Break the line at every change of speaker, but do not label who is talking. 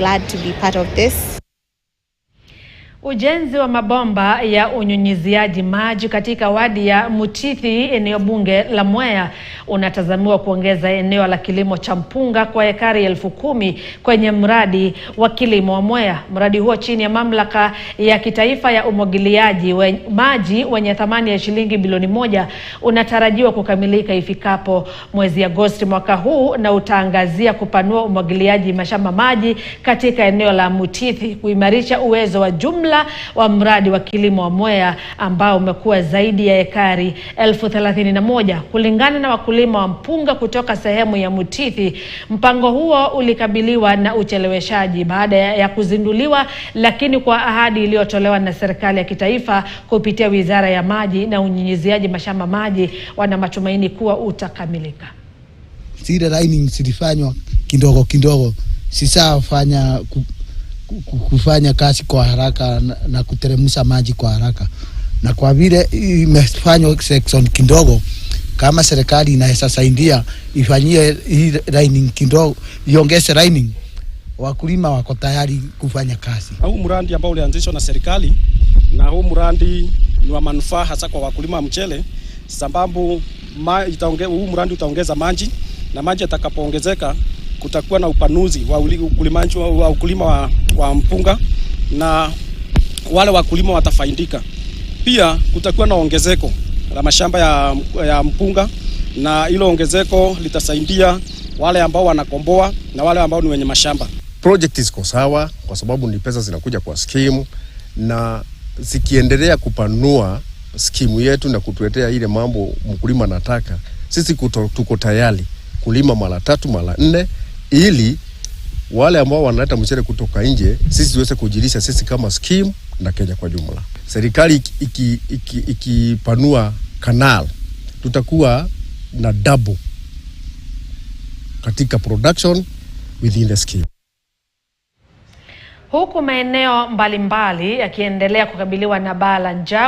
glad to be part of this.
Ujenzi wa mabomba ya unyunyiziaji maji katika wadi ya Mutithi, eneo bunge la Mwea, unatazamiwa kuongeza eneo la kilimo cha mpunga kwa ekari 10,000 kwenye mradi wa kilimo wa Mwea. Mradi huo chini ya mamlaka ya kitaifa ya umwagiliaji maji wenye thamani ya shilingi bilioni 1 unatarajiwa kukamilika ifikapo mwezi Agosti mwaka huu, na utaangazia kupanua umwagiliaji mashamba maji katika eneo la Mutithi, kuimarisha uwezo wa jumla wa mradi wa kilimo wa Mwea ambao umekuwa zaidi ya ekari 31,000. Kulingana na wakulima wa mpunga kutoka sehemu ya Mutithi, mpango huo ulikabiliwa na ucheleweshaji baada ya kuzinduliwa, lakini kwa ahadi iliyotolewa na serikali ya kitaifa kupitia Wizara ya Maji na Unyunyiziaji mashamba maji, wana matumaini kuwa utakamilika.
Zile lining zilifanywa kidogo sisa kufanya kazi kwa haraka na kuteremsha maji kwa haraka, na kwa vile imefanywa section kidogo, kama serikali inaweza saidia ifanyie hii lining kidogo, iongeze lining, wakulima wako tayari kufanya kazi.
Huu mradi ambao ulianzishwa na serikali, na huu mradi ni wa manufaa hasa kwa wakulima wa mchele, sababu huu mradi utaongeza maji, na maji yatakapoongezeka kutakuwa na upanuzi wa ukulima wa mpunga, na wale wakulima watafaidika. Pia kutakuwa na ongezeko la mashamba ya mpunga, na hilo ongezeko litasaidia wale ambao wanakomboa na wale ambao ni wenye mashamba.
Project iko sawa kwa sababu ni pesa zinakuja kwa scheme, na zikiendelea kupanua scheme yetu na kutuletea ile mambo mkulima anataka, sisi tuko tayari kulima mara 3 mara 4, ili wale ambao wanaleta mchele kutoka nje sisi tuweze kujilisha sisi kama scheme na Kenya kwa jumla. Serikali ikipanua canal, tutakuwa na double katika production within the scheme.
Huku maeneo mbalimbali yakiendelea kukabiliwa na baa la njaa